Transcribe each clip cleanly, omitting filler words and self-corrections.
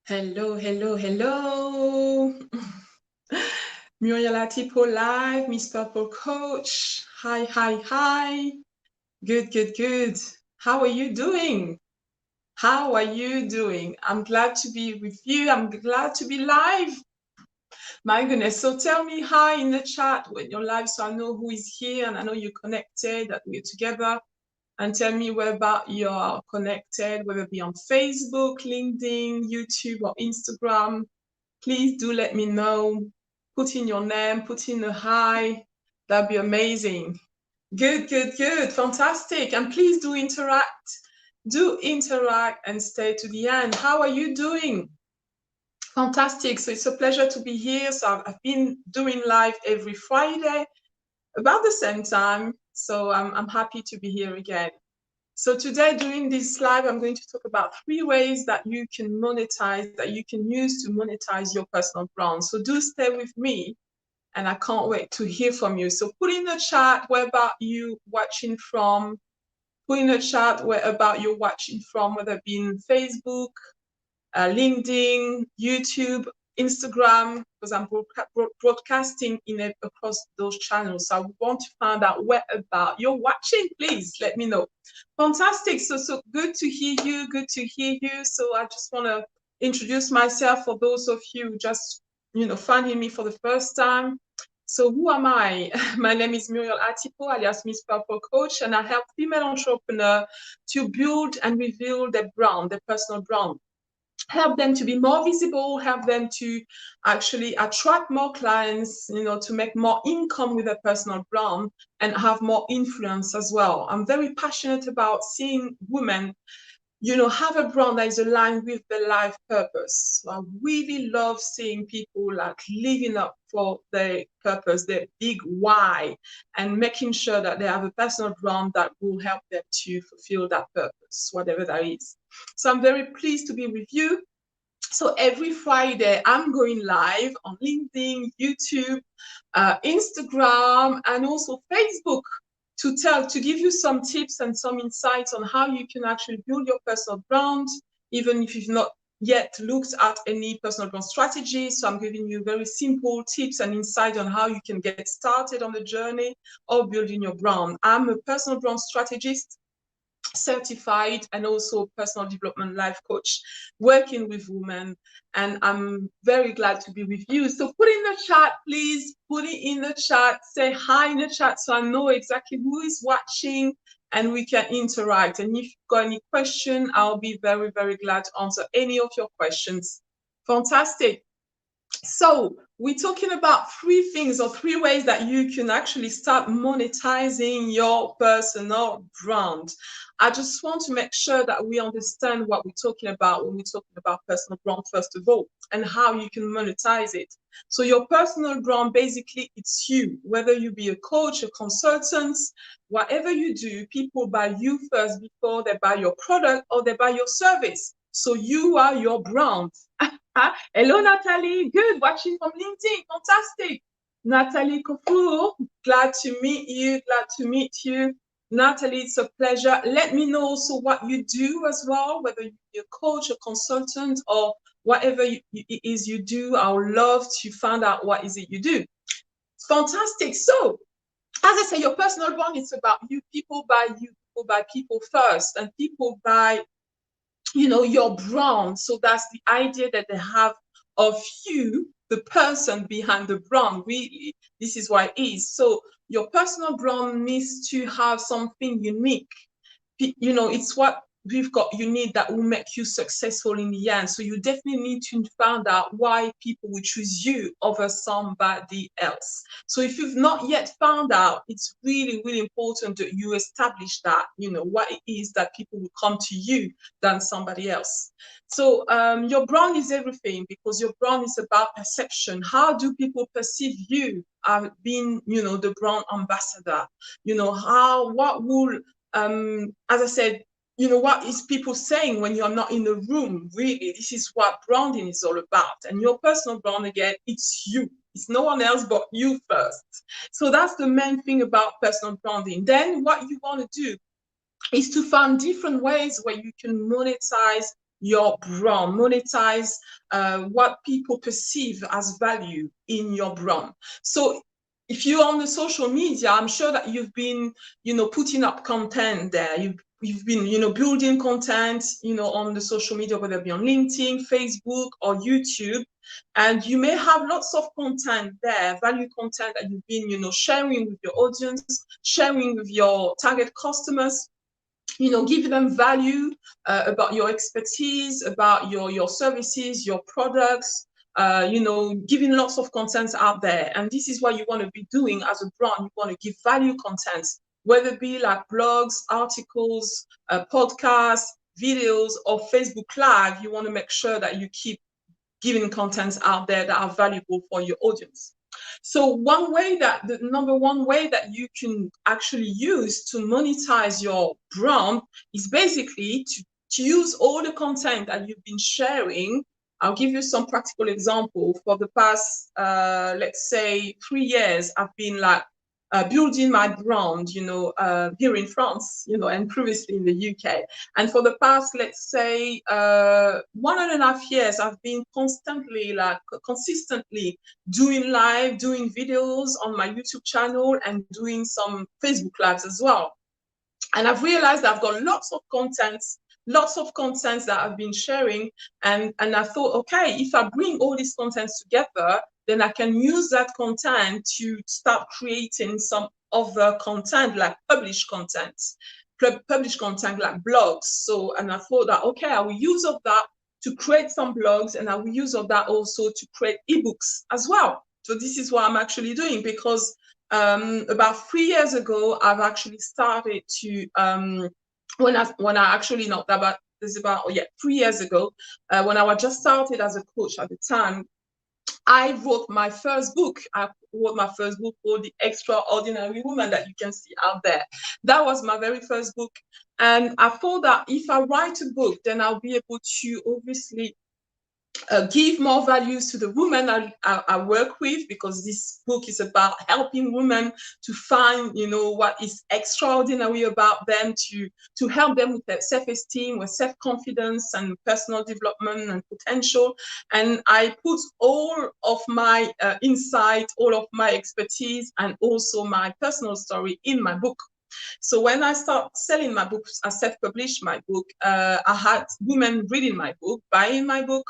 Hello, hello, hello. Muriel Atipo Live, Miss Purple Coach. Hi, hi, hi. Good, good, good. How are you doing? How are you doing? I'm glad to be with you. I'm glad to be live. My goodness. So tell me hi in the chat when you're live so I know who is here and I know you're connected, that we're together. And tell me where about you're connected, whether it be on Facebook, LinkedIn, YouTube, or Instagram. Please do let me know. Put in your name, put in a hi. That'd be amazing. Good, good, good. Fantastic. And please do interact. Do interact and stay to the end. How are you doing? Fantastic. So it's a pleasure to be here. So I've been doing live every Friday about the same time. So I'm happy to be here again. So today during this live, I'm going to talk about 3 ways that you can monetize, that you can use to monetize your personal brand. So do stay with me and I can't wait to hear from you. So put in the chat where about you watching from, put in the chat where about you're watching from, whether it be in Facebook, LinkedIn, YouTube, Instagram, because I'm broadcasting across those channels. So I want to find out where about you're watching. Please let me know. Fantastic. So good to hear you. Good to hear you. So I just want to introduce myself for those of you just finding me for the first time. So who am I? My name is Muriel Atipo, alias Miss Purple Coach, and I help female entrepreneurs to build and reveal their brand, their personal brand. Help them to be more visible, help them to actually attract more clients, to make more income with their personal brand and have more influence as well. I'm very passionate about seeing women have a brand that is aligned with their life purpose. So I really love seeing people like living up for their purpose, their big why, and making sure that they have a personal brand that will help them to fulfill that purpose, whatever that is. So I'm very pleased to be with you. So every Friday, I'm going live on LinkedIn, YouTube, Instagram, and also Facebook to give you some tips and some insights on how you can actually build your personal brand, even if you've not yet looked at any personal brand strategy. So I'm giving you very simple tips and insight on how you can get started on the journey of building your brand. I'm a personal brand strategist, certified, and also personal development life coach working with women, and I'm very glad to be with you. So put in the chat, please put it in the chat, say hi in the chat so I know exactly who is watching and we can interact. And if you've got any question, I'll be very, very glad to answer any of your questions. Fantastic. So we're talking about 3 things or 3 ways that you can actually start monetizing your personal brand. I just want to make sure that we understand what we're talking about when we're talking about personal brand, first of all, and how you can monetize it. So your personal brand, basically, it's you. Whether you be a coach, a consultant, whatever you do, people buy you first before they buy your product or they buy your service. So you are your brand. Hello, Natalie. Good. Watching from LinkedIn. Fantastic. Natalie Kofu, glad to meet you. Glad to meet you. Natalie, it's a pleasure. Let me know also what you do as well, whether you're a coach, a consultant, or whatever it is you do. I would love to find out what is it you do. Fantastic. So, as I say, your personal brand is about you. People buy people first, and people buy your brand. So that's the idea that they have of you, the person behind the brand. Really, this is what it is. So your personal brand needs to have something unique. It's what we've got you need that will make you successful in the end. So you definitely need to find out why people will choose you over somebody else. So if you've not yet found out, it's really, really important that you establish that, what it is that people will come to you than somebody else. So your brand is everything, because your brand is about perception. How do people perceive you being, the brand ambassador? What will as I said, what is people saying when you're not in the room? Really, this is what branding is all about. And your personal brand, again, it's you. It's no one else but you first. So that's the main thing about personal branding. Then what you want to do is to find different ways where you can monetize your brand, monetize what people perceive as value in your brand. So if you're on the social media, I'm sure that you've been, putting up content there. You've been, building content, on the social media, whether it be on LinkedIn, Facebook, or YouTube. And you may have lots of content there, value content that you've been, sharing with your audience, sharing with your target customers, give them value about your expertise, about your services, your products, giving lots of content out there. And this is what you want to be doing as a brand. You want to give value content, whether it be like blogs, articles, podcasts, videos, or Facebook Live. You want to make sure that you keep giving contents out there that are valuable for your audience. So the number one way that you can actually use to monetize your brand is basically to use all the content that you've been sharing. I'll give you some practical example. For the past, let's say 3 years, I've been building my brand, here in France, and previously in the UK. And for the past, let's say, 1.5 years, I've been consistently doing videos on my YouTube channel and doing some Facebook Lives as well. And I've realized I've got lots of contents that I've been sharing. And I thought, okay, if I bring all these contents together, then I can use that content to start creating some other content, like published content like blogs. So, and I thought that, okay, I will use of that to create some blogs, and I will use of that also to create ebooks as well. So this is what I'm actually doing, because about 3 years ago, I've actually started to, when I actually not about, this about, 3 years ago, when I was just started as a coach at the time, I wrote my first book. I wrote my first book called The Extraordinary Woman that you can see out there. That was my very first book. And I thought that if I write a book, then I'll be able to obviously give more values to the women I work with, because this book is about helping women to find, what is extraordinary about them, to help them with their self-esteem, with self-confidence and personal development and potential. And I put all of my insight, all of my expertise, and also my personal story in my book. So when I started selling my books, I self-published my book. I had women reading my book, buying my book.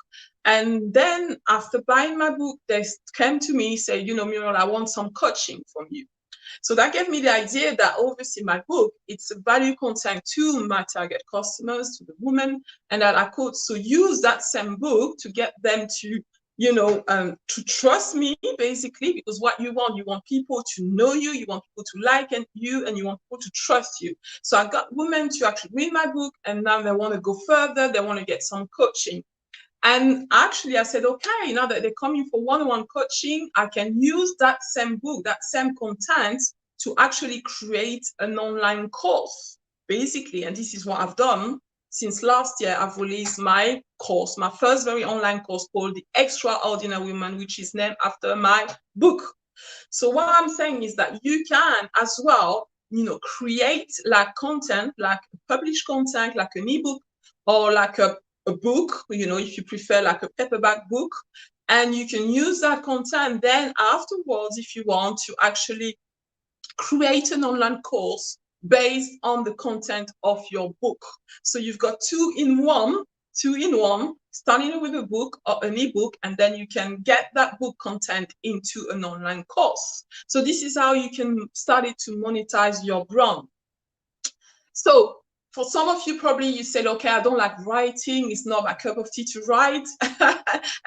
And then after buying my book, they came to me, say, Muriel, I want some coaching from you. So that gave me the idea that obviously my book, it's a value content to my target customers, to the women, and that I could so use that same book to get them to, to trust me, basically, because what you want people to know you, you want people to like you, and you want people to trust you. So I got women to actually read my book, and now they want to go further, they want to get some coaching. And actually, I said, okay, now that they're coming for one-on-one coaching, I can use that same book, that same content to actually create an online course, basically. And this is what I've done. Since last year, I've released my course, my first very online course called The Extraordinary Woman, which is named after my book. So what I'm saying is that you can as well, create like content, like published content, like an ebook, or like a book, if you prefer, like a paperback book, and you can use that content then afterwards, if you want, to actually create an online course based on the content of your book. So you've got two in one, starting with a book or an ebook, and then you can get that book content into an online course. So this is how you can start it to monetize your brand. So for some of you, probably you said, okay, I don't like writing. It's not my cup of tea to write. And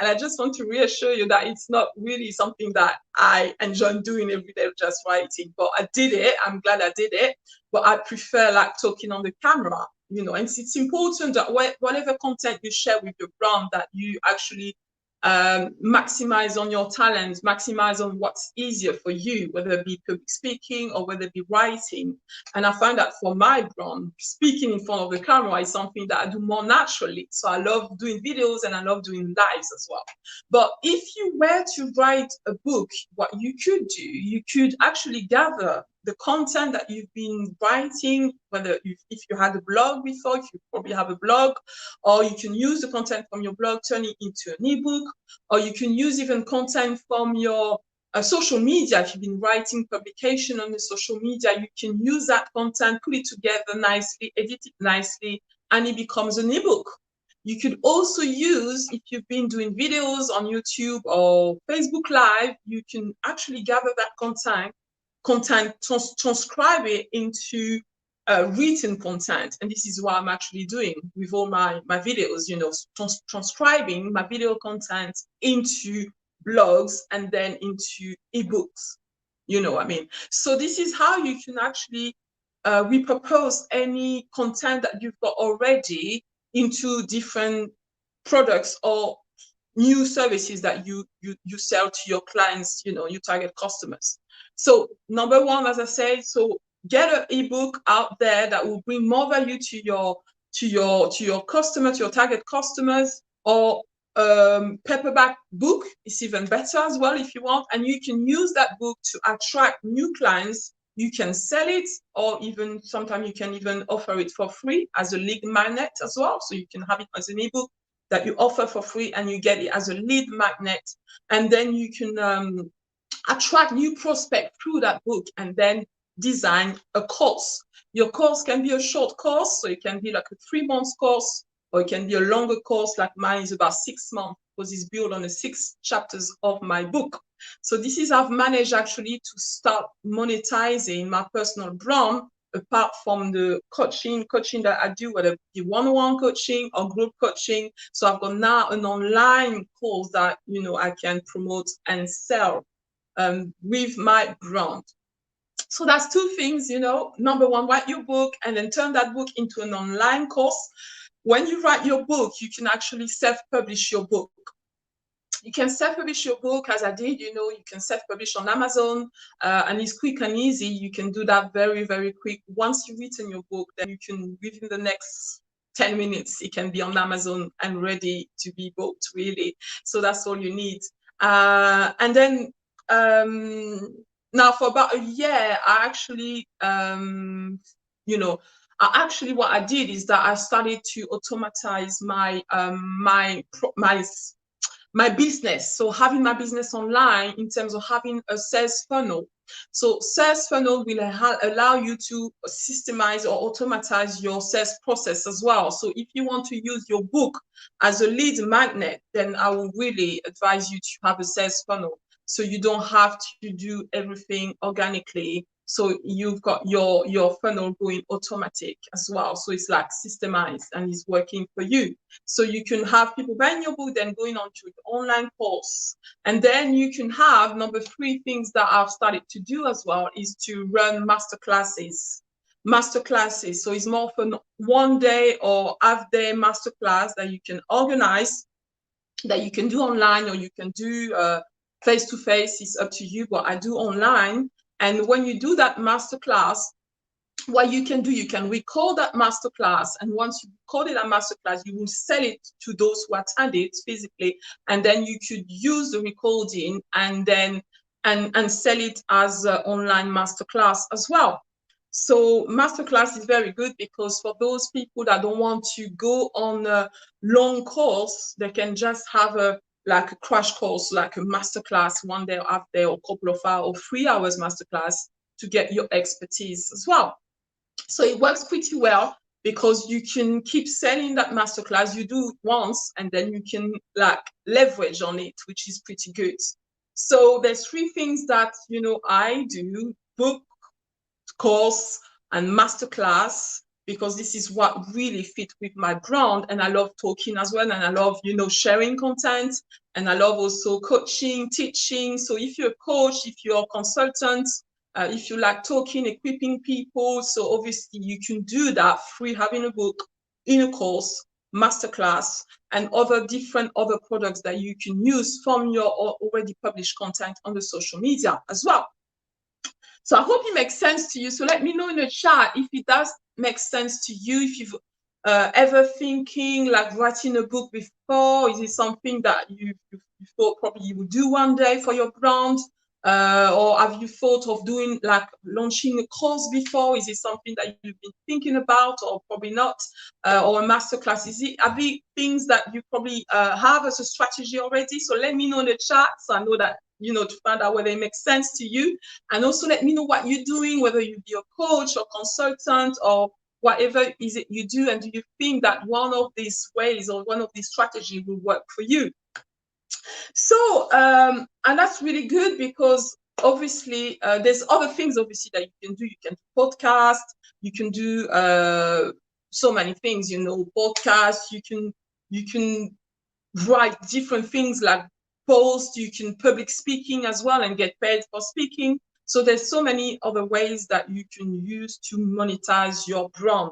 I just want to reassure you that it's not really something that I enjoy doing every day, just writing. But I did it. I'm glad I did it. But I prefer like talking on the camera, and it's important that whatever content you share with your brand, that you actually maximize on your talents, maximize on what's easier for you, whether it be public speaking or whether it be writing. And I find that for my brand, speaking in front of the camera is something that I do more naturally. So I love doing videos and I love doing lives as well. But if you were to write a book, what you could do, you could actually gather the content that you've been writing, whether if you had a blog before, if you probably have a blog, or you can use the content from your blog, turn it into an ebook, or you can use even content from your social media. If you've been writing publication on the social media, you can use that content, put it together nicely, edit it nicely, and it becomes an ebook. You could also use, if you've been doing videos on YouTube or Facebook Live, you can actually gather that content, transcribe it into written content. And this is what I'm actually doing with all my videos, you know, transcribing my video content into blogs and then into ebooks. You know what I mean? So this is how you can actually repurpose any content that you've got already into different products or new services that you sell to your clients, you know, your target customers. So number one, as I said, so get an ebook out there that will bring more value to your customer, to your target customers, or paperback book is even better as well if you want, and you can use that book to attract new clients. You can sell it, or even sometimes you can even offer it for free as a lead magnet as well. So you can have it as an ebook that you offer for free and you get it as a lead magnet. And then you can attract new prospects through that book and then design a course. Your course can be a short course, so it can be like a 3-month course, or it can be a longer course, like mine is about 6 months, because it's built on the 6 chapters of my book. So this is how I've managed actually to start monetizing my personal brand, apart from the coaching that I do, whether it be one-on-one coaching or group coaching. So I've got now an online course that, you know, I can promote and sell with my brand. So that's 2 things, you know. Number one, write your book and then turn that book into an online course. When you write your book, you can actually self-publish your book. You can self-publish your book, as I did, you know. You can self-publish on Amazon, and it's quick and easy. You can do that very, very quick. Once you've written your book, then you can, within the next 10 minutes, it can be on Amazon and ready to be bought, really. So that's all you need. And then now for about a year, I actually, you know, what I did is that I started to automatize my business. So having my business online in terms of having a sales funnel. So sales funnel will allow you to systemize or automatize your sales process as well. So if you want to use your book as a lead magnet, then I will really advise you to have a sales funnel, so you don't have to do everything organically. So you've got your funnel going automatic as well. So it's like systemized and it's working for you. So you can have people buying your book, then going on to the online course. And then you can have, number 3 things that I've started to do as well is to run masterclasses. So it's more for 1 day or half-day masterclass that you can organize, that you can do online, or you can do face-to-face. It's up to you, but I do online. And when you do that masterclass, what you can do, you can record that masterclass, and once you recorded that masterclass, you will sell it to those who attended physically, and then you could use the recording and then and sell it as an online masterclass as well. So masterclass is very good, because for those people that don't want to go on a long course, they can just have a crash course, like a masterclass 1 day or half day or couple of hours or 3 hours masterclass to get your expertise as well. So it works pretty well, because you can keep selling that masterclass. You do it once and then you can leverage on it, which is pretty good. So there's 3 things that, you know, I do: book, course, and masterclass, because this is what really fit with my brand. And I love talking as well, and I love, you know, sharing content, and I love also coaching, teaching. So if you're a coach, if you're a consultant, if you like talking, equipping people, so obviously you can do that free, having a book, in a course, masterclass, and other products that you can use from your already published content on the social media as well. So I hope it makes sense to you. So let me know in the chat if it does make sense to you, if you've ever thinking like writing a book before. Is it something that you thought probably you would do one day for your brand? Or have you thought of doing like launching a course before? Is it something that you've been thinking about, or probably not? Or a masterclass? Are they things that you probably have as a strategy already? So let me know in the chat, so I know that, to find out whether it makes sense to you. And also let me know what you're doing, whether you be a coach or consultant or whatever is it you do, and do you think that one of these ways or one of these strategies will work for you? So, and that's really good, because obviously there's other things obviously that you can do. You can podcast, you can do so many things, podcasts, you can write different things like posts, you can public speaking as well and get paid for speaking. So there's so many other ways that you can use to monetize your brand.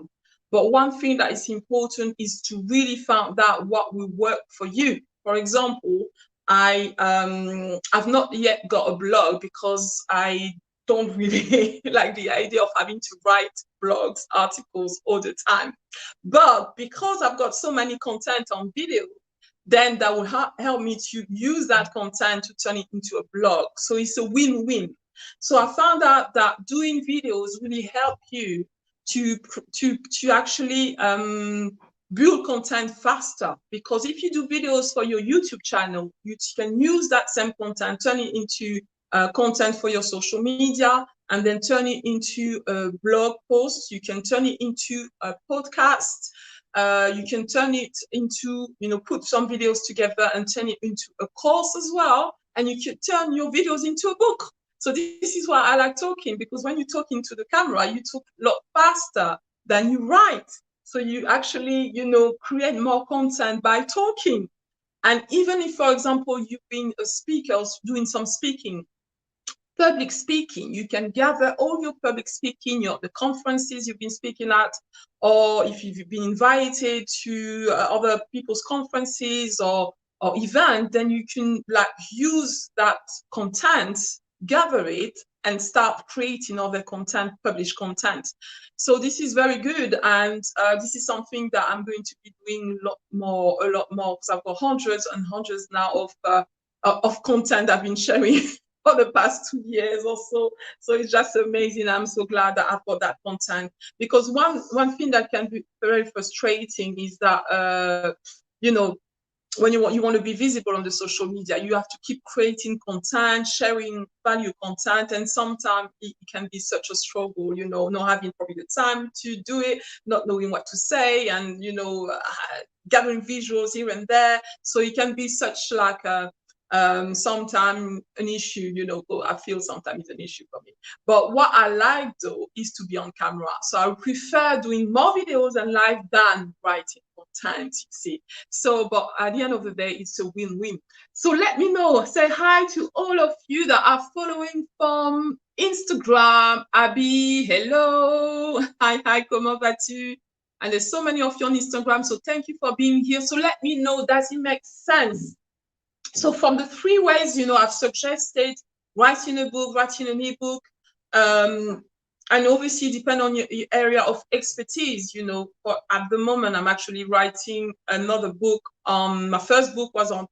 But one thing that is important is to really find out what will work for you. For example, I've not yet got a blog because I don't really like the idea of having to write blogs, articles all the time. But because I've got so many content on video, then that will help me to use that content to turn it into a blog. So it's a win-win. So I found out that doing videos really help you to actually build content faster, because if you do videos for your YouTube channel, you can use that same content, turn it into content for your social media, and then turn it into a blog post. You can turn it into a podcast. You can turn it into, put some videos together and turn it into a course as well. And you can turn your videos into a book. So this is why I like talking, because when you talk into the camera, you talk a lot faster than you write. So you actually, create more content by talking. And even if, for example, you've been a speaker doing some speaking, public speaking, you can gather all your public speaking, the conferences you've been speaking at, or if you've been invited to other people's conferences or event, then you can use that content, gather it, and start creating other content, publish content. So this is very good, and this is something that I'm going to be doing a lot more, because I've got hundreds and hundreds now of content I've been sharing for the past 2 years or so. So it's just amazing. I'm so glad that I've got that content, because one thing that can be very frustrating is that when you want to be visible on the social media, you have to keep creating content, sharing value content, and sometimes it can be such a struggle, not having probably the time to do it, not knowing what to say, and gathering visuals here and there. So it can be such like a sometimes an issue, I feel sometimes it's an issue for me. But what I like though is to be on camera. So I prefer doing more videos and live than writing content, you see. So, but at the end of the day, it's a win-win. So let me know, say hi to all of you that are following from Instagram. Abby, hello. Hi, comment vas-tu? And there's so many of you on Instagram, so thank you for being here. So let me know, does it make sense? So from the 3 ways, I've suggested, writing a book, writing an ebook, and obviously depend on your area of expertise, but at the moment, I'm actually writing another book. My first book was on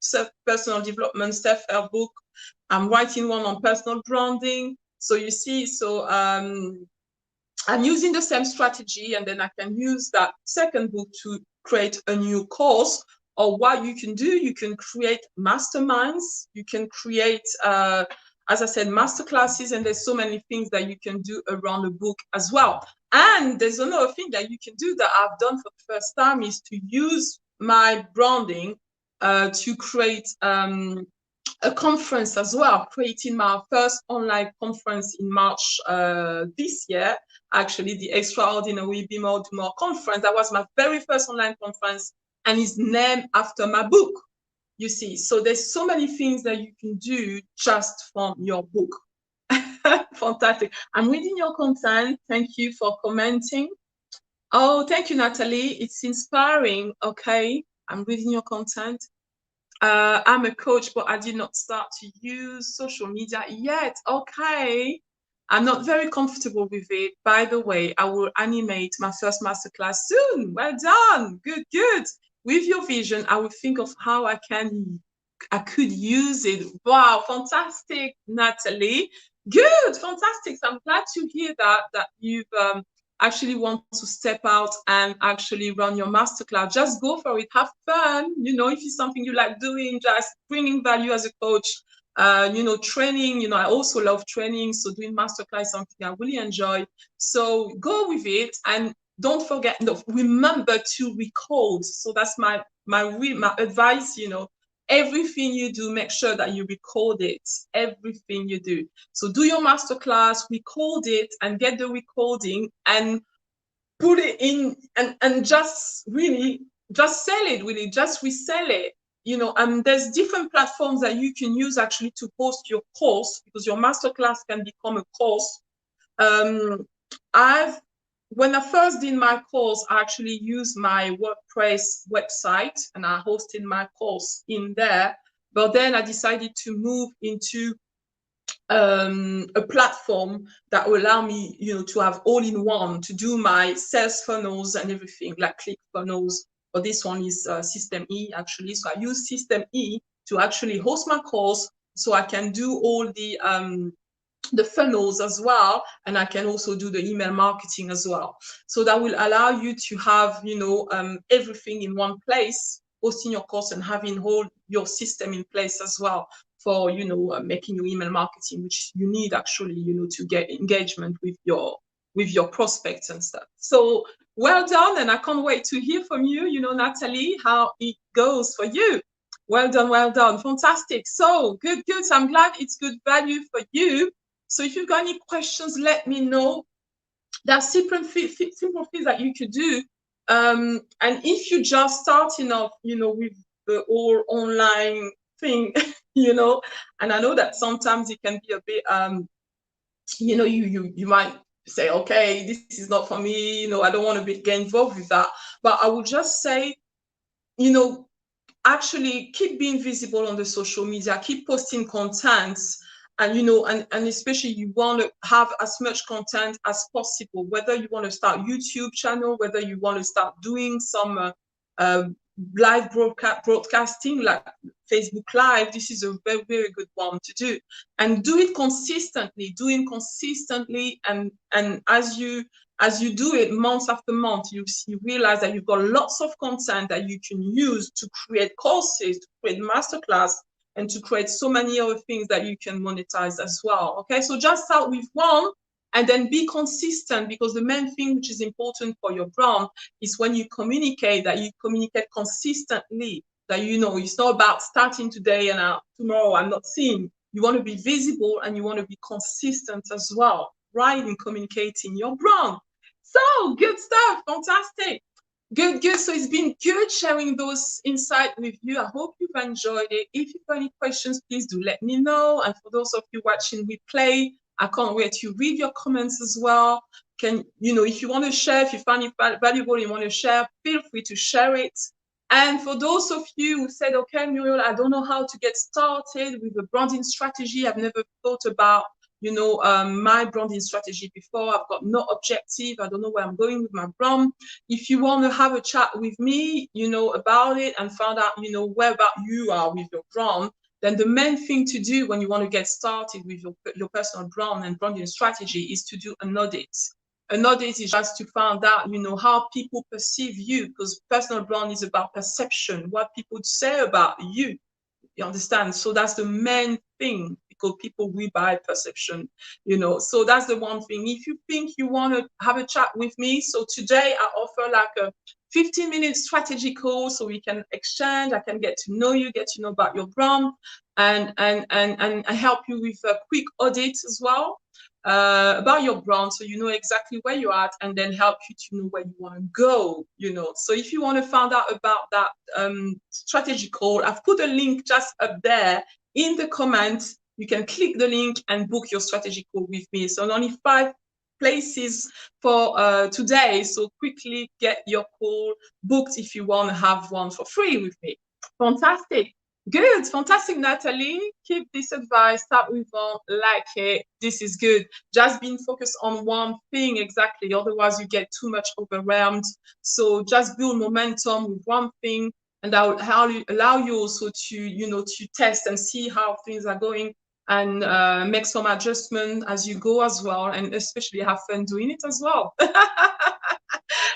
personal development, self-help book. I'm writing one on personal branding. So you see, I'm using the same strategy, and then I can use that second book to create a new course. Or what you can do, you can create masterminds, you can create, as I said, masterclasses, and there's so many things that you can do around the book as well. And there's another thing that you can do that I've done for the first time, is to use my branding to create a conference as well, creating my first online conference in March this year. Actually, the Extraordinary Be More, Do More conference. That was my very first online conference, and is named after my book, you see. So there's so many things that you can do just from your book. Fantastic. I'm reading your content. Thank you for commenting. Oh, thank you, Natalie. It's inspiring. Okay, I'm reading your content. I'm a coach, but I did not start to use social media yet. Okay. I'm not very comfortable with it. By the way, I will animate my first masterclass soon. Well done. Good. With your vision, I will think of how I can could use it. Wow, fantastic, Natalie. Good, fantastic. So I'm glad to hear that you've actually want to step out and actually run your masterclass. Just go for it. Have fun. You know, if it's something you like doing, just bringing value as a coach. You know, training. You know, I also love training. So doing masterclass is something I really enjoy. So go with it and don't forget. No, remember to record. So that's my advice. You know, everything you do, make sure that you record it. Everything you do. So do your masterclass, record it, and get the recording and put it in and just really just sell it, really just resell it. You know, and there's different platforms that you can use actually to host your course, because your masterclass can become a course. I've When I first did my course, I actually used my WordPress website and I hosted my course in there. But then I decided to move into a platform that will allow me, you know, to have all in one to do my sales funnels and everything, like click funnels. But this one is System E actually. So I use System E to actually host my course, so I can do all the funnels as well, and I can also do the email marketing as well. So that will allow you to have, you know, everything in one place, hosting your course and having whole your system in place as well for, you know, making your email marketing, which you need actually, you know, to get engagement with your prospects and stuff. So well done, and I can't wait to hear from you, you know, Natalie, how it goes for you. Well done, fantastic. So good. So I'm glad it's good value for you. So if you've got any questions, let me know. There are simple things that you could do. And if you're just starting off, you know, with the whole online thing, you know, and I know that sometimes it can be a bit, you know, you might say, okay, this is not for me, you know, I don't want to get involved with that. But I would just say, you know, actually keep being visible on the social media, keep posting content, and you know, and especially you want to have as much content as possible, whether you want to start YouTube channel, whether you want to start doing some uh, live broadcasting like Facebook Live. This is a very good one to do, and do it consistently, and as you do it month after month, you realize that you've got lots of content that you can use to create courses, to create masterclass, and to create so many other things that you can monetize as well. Okay, so just start with one and then be consistent, because the main thing which is important for your brand is when you communicate, that you communicate consistently, that, you know, it's not about starting today and tomorrow I'm not seen. You want to be visible and you want to be consistent as well, right, in communicating your brand. So good stuff, fantastic. Good. So it's been good sharing those insights with you. I hope you've enjoyed it. If you've got any questions, please do let me know. And for those of you watching replay, I can't wait to read your comments as well. You know, if you want to share, if you find it valuable, you want to share, feel free to share it. And for those of you who said, okay, Muriel, I don't know how to get started with a branding strategy. I've never thought about, you know, my branding strategy before. I've got no objective. I don't know where I'm going with my brand. If you want to have a chat with me, you know, about it and find out, you know, where about you are with your brand, then the main thing to do when you want to get started with your personal brand and branding strategy is to do an audit. An audit is just to find out, you know, how people perceive you, because personal brand is about perception, what people say about you. You understand? So that's the main thing, because people will buy perception, you know. So that's the one thing. If you think you want to have a chat with me, so today I offer like a 15-minute strategy call, so we can exchange. I can get to know you, get to know about your brand, and help you with a quick audit as well about your brand, so you know exactly where you're at, and then help you to know where you want to go, you know. So if you want to find out about that strategy call, I've put a link just up there in the comments. You can click the link and book your strategy call with me. So only 5 places for today, so quickly get your call booked if you want to have one for free with me. Fantastic. Good, fantastic, Natalie. Keep this advice, start with one, like it. This is good. Just being focused on one thing, exactly. Otherwise, you get too much overwhelmed. So just build momentum with one thing and that will allow you also to, to test and see how things are going, and make some adjustment as you go as well, and especially have fun doing it as well.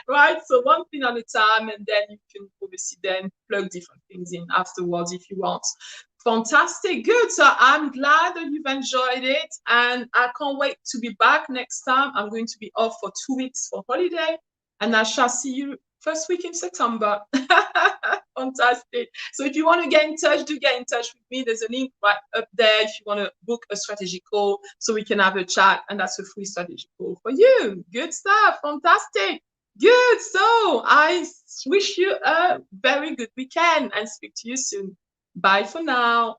Right? So one thing at a time, and then you can obviously then plug different things in afterwards if you want. Fantastic. Good. So I'm glad that you've enjoyed it, and I can't wait to be back next time. I'm going to be off for 2 weeks for holiday, and I shall see you first week in September. Fantastic. So if you want to get in touch, do get in touch with me. There's a link right up there if you want to book a strategy call so we can have a chat, and that's a free strategy call for you. Good stuff. Fantastic. Good. So I wish you a very good weekend and speak to you soon. Bye for now.